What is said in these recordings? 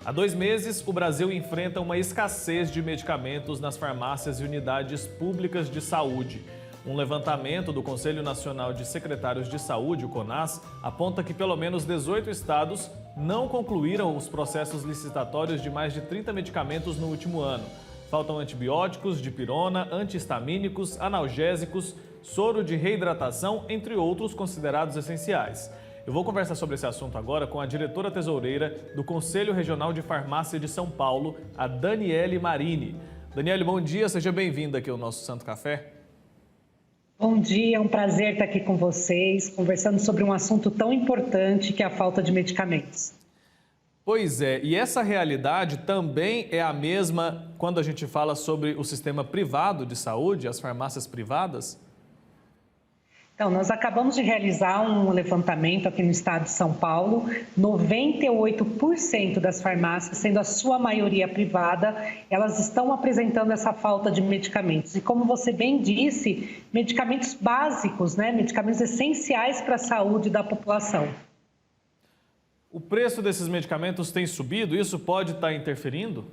Há 2 meses, o Brasil enfrenta uma escassez de medicamentos nas farmácias e unidades públicas de saúde. Um levantamento do Conselho Nacional de Secretários de Saúde, o CONAS, aponta que pelo menos 18 estados não concluíram os processos licitatórios de mais de 30 medicamentos no último ano. Faltam antibióticos, dipirona, antihistamínicos, analgésicos, soro de reidratação, entre outros considerados essenciais. Eu vou conversar sobre esse assunto agora com a diretora tesoureira do Conselho Regional de Farmácia de São Paulo, a Daniele Marini. Daniele, bom dia, seja bem-vinda aqui ao nosso Santo Café. Bom dia, é um prazer estar aqui com vocês, conversando sobre um assunto tão importante que é a falta de medicamentos. Pois é, e essa realidade também é a mesma quando a gente fala sobre o sistema privado de saúde, as farmácias privadas? Então, nós acabamos de realizar um levantamento aqui no estado de São Paulo. 98% das farmácias, sendo a sua maioria privada, elas estão apresentando essa falta de medicamentos. E como você bem disse, medicamentos básicos, né? Medicamentos essenciais para a saúde da população. O preço desses medicamentos tem subido? Isso pode estar interferindo?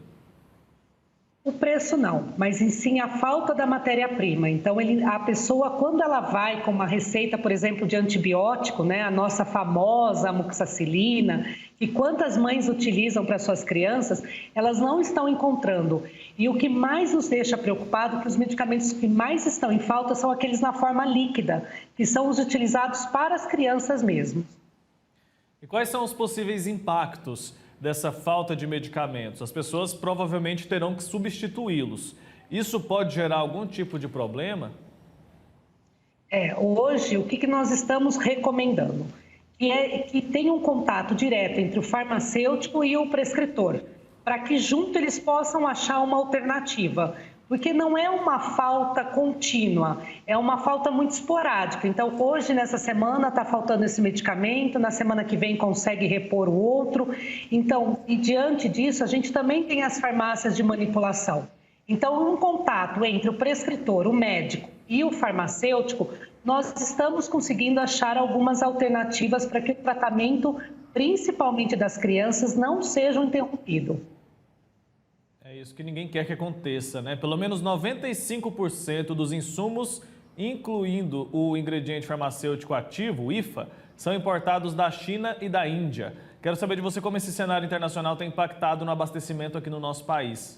O preço não, mas em sim a falta da matéria-prima. Então, a pessoa, quando ela vai com uma receita, por exemplo, de antibiótico, né, a nossa famosa amoxicilina, que quantas mães utilizam para suas crianças, elas não estão encontrando. E o que mais nos deixa preocupado é que os medicamentos que mais estão em falta são aqueles na forma líquida, que são os utilizados para as crianças mesmo. E quais são os possíveis impactos dessa falta de medicamentos? As pessoas provavelmente terão que substituí-los. Isso pode gerar algum tipo de problema? Hoje, o que nós estamos recomendando? Que tenha um contato direto entre o farmacêutico e o prescritor, para que junto eles possam achar uma alternativa. Porque não é uma falta contínua, é uma falta muito esporádica. Então, hoje, nessa semana, está faltando esse medicamento, na semana que vem consegue repor o outro. Então, e diante disso, a gente também tem as farmácias de manipulação. Então, um contato entre o prescritor, o médico e o farmacêutico, nós estamos conseguindo achar algumas alternativas para que o tratamento, principalmente das crianças, não seja interrompido. É isso que ninguém quer que aconteça, né? Pelo menos 95% dos insumos, incluindo o ingrediente farmacêutico ativo, o IFA, são importados da China e da Índia. Quero saber de você como esse cenário internacional tem impactado no abastecimento aqui no nosso país.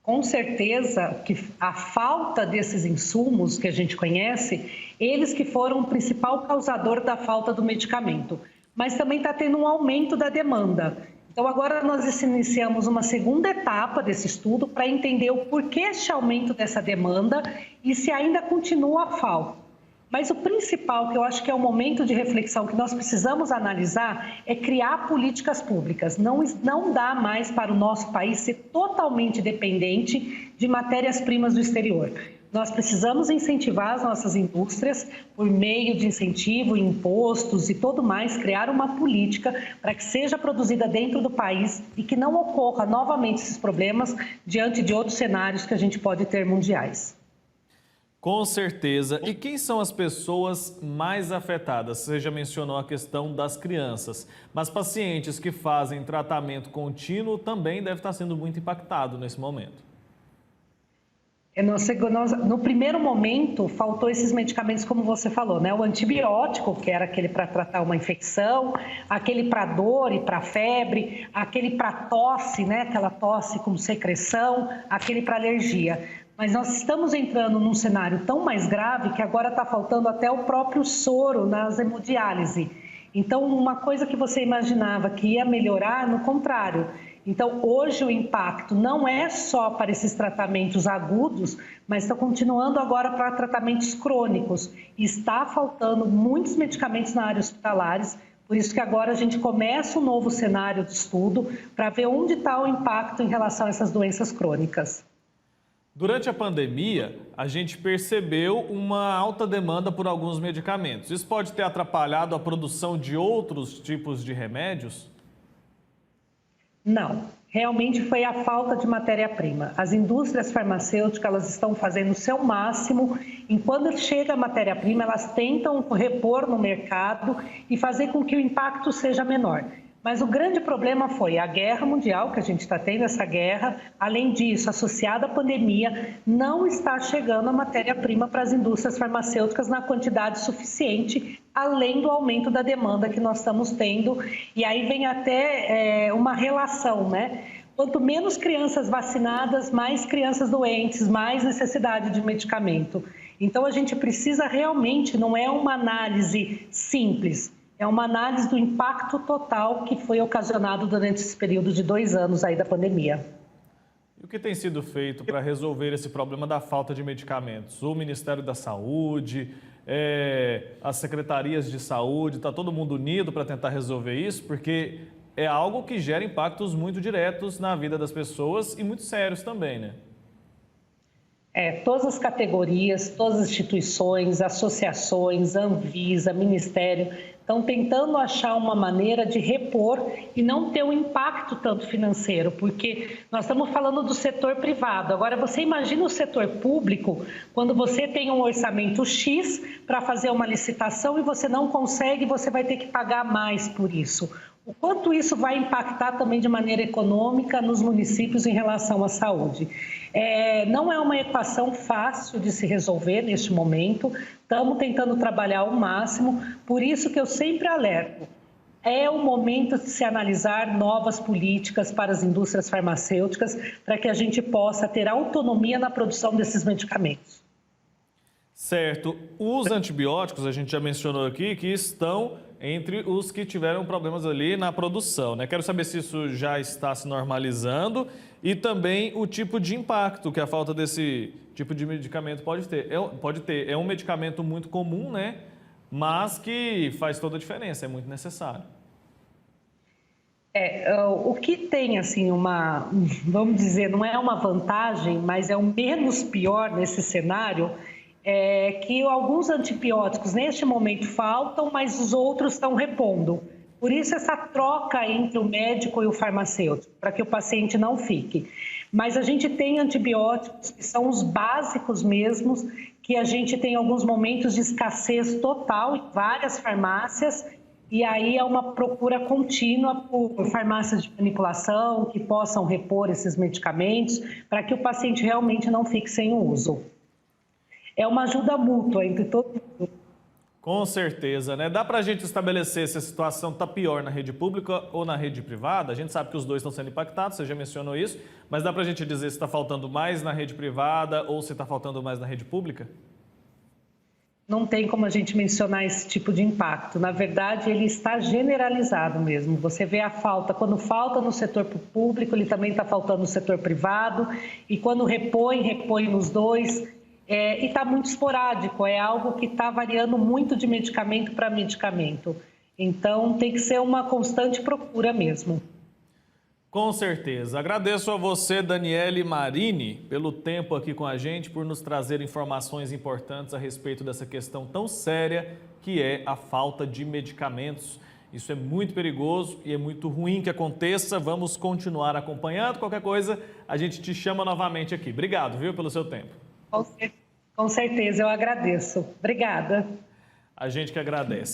Com certeza que a falta desses insumos que a gente conhece, eles que foram o principal causador da falta do medicamento. Mas também está tendo um aumento da demanda. Então, agora nós iniciamos uma segunda etapa desse estudo para entender o porquê este aumento dessa demanda e se ainda continua a falta. Mas o principal, que eu acho que é o momento de reflexão que nós precisamos analisar, é criar políticas públicas. Não dá mais para o nosso país ser totalmente dependente de matérias-primas do exterior. Nós precisamos incentivar as nossas indústrias por meio de incentivo, impostos e tudo mais, criar uma política para que seja produzida dentro do país e que não ocorra novamente esses problemas diante de outros cenários que a gente pode ter mundiais. Com certeza. E quem são as pessoas mais afetadas? Você já mencionou a questão das crianças, mas pacientes que fazem tratamento contínuo também devem estar sendo muito impactados nesse momento. No primeiro momento, faltou esses medicamentos, como você falou, né? O antibiótico, que era aquele para tratar uma infecção, aquele para dor e para febre, aquele para tosse, né? Aquela tosse com secreção, aquele para alergia. Mas nós estamos entrando num cenário tão mais grave que agora está faltando até o próprio soro nas hemodiálise. Então, uma coisa que você imaginava que ia melhorar, no contrário. Então, hoje o impacto não é só para esses tratamentos agudos, mas está continuando agora para tratamentos crônicos. E está faltando muitos medicamentos na área hospitalares, por isso que agora a gente começa um novo cenário de estudo para ver onde está o impacto em relação a essas doenças crônicas. Durante a pandemia, a gente percebeu uma alta demanda por alguns medicamentos. Isso pode ter atrapalhado a produção de outros tipos de remédios? Não, realmente foi a falta de matéria-prima. As indústrias farmacêuticas elas estão fazendo o seu máximo e quando chega a matéria-prima, elas tentam repor no mercado e fazer com que o impacto seja menor. Mas o grande problema foi a guerra mundial, que a gente está tendo essa guerra. Além disso, associada à pandemia, não está chegando a matéria-prima para as indústrias farmacêuticas na quantidade suficiente, além do aumento da demanda que nós estamos tendo. E aí vem até uma relação, né? Quanto menos crianças vacinadas, mais crianças doentes, mais necessidade de medicamento. Então, a gente precisa realmente, não é uma análise simples, é uma análise do impacto total que foi ocasionado durante esse período de 2 anos aí da pandemia. E o que tem sido feito para resolver esse problema da falta de medicamentos? O Ministério da Saúde, as secretarias de saúde, está todo mundo unido para tentar resolver isso? Porque é algo que gera impactos muito diretos na vida das pessoas e muito sérios também, né? Todas as categorias, todas as instituições, associações, Anvisa, Ministério, estão tentando achar uma maneira de repor e não ter um impacto tanto financeiro, porque nós estamos falando do setor privado. Agora, você imagina o setor público, quando você tem um orçamento X para fazer uma licitação e você não consegue, você vai ter que pagar mais por isso. O quanto isso vai impactar também de maneira econômica nos municípios em relação à saúde. Não é uma equação fácil de se resolver neste momento, estamos tentando trabalhar ao máximo, por isso que eu sempre alerto. É o momento de se analisar novas políticas para as indústrias farmacêuticas para que a gente possa ter autonomia na produção desses medicamentos. Certo. Os antibióticos, a gente já mencionou aqui, que estão entre os que tiveram problemas ali na produção, né? Quero saber se isso já está se normalizando e também o tipo de impacto que a falta desse tipo de medicamento pode ter. É um medicamento muito comum, né? Mas que faz toda a diferença, é muito necessário. O que tem, assim, vamos dizer, não é uma vantagem, mas é o menos pior nesse cenário, que alguns antibióticos neste momento faltam, mas os outros estão repondo. Por isso essa troca entre o médico e o farmacêutico, para que o paciente não fique. Mas a gente tem antibióticos que são os básicos mesmos, que a gente tem alguns momentos de escassez total em várias farmácias, e aí é uma procura contínua por farmácias de manipulação que possam repor esses medicamentos para que o paciente realmente não fique sem o uso. É uma ajuda mútua entre todo mundo. Com certeza, né? Dá para a gente estabelecer se a situação está pior na rede pública ou na rede privada? A gente sabe que os dois estão sendo impactados, você já mencionou isso, mas dá para a gente dizer se está faltando mais na rede privada ou se está faltando mais na rede pública? Não tem como a gente mencionar esse tipo de impacto. Na verdade, ele está generalizado mesmo. Você vê a falta, quando falta no setor público, ele também está faltando no setor privado, e quando repõe nos dois. E está muito esporádico, é algo que está variando muito de medicamento para medicamento. Então, tem que ser uma constante procura mesmo. Com certeza. Agradeço a você, Daniele Marini, pelo tempo aqui com a gente, por nos trazer informações importantes a respeito dessa questão tão séria que é a falta de medicamentos. Isso é muito perigoso e é muito ruim que aconteça. Vamos continuar acompanhando. Qualquer coisa, a gente te chama novamente aqui. Obrigado, viu, pelo seu tempo. Com certeza, eu agradeço. Obrigada. A gente que agradece.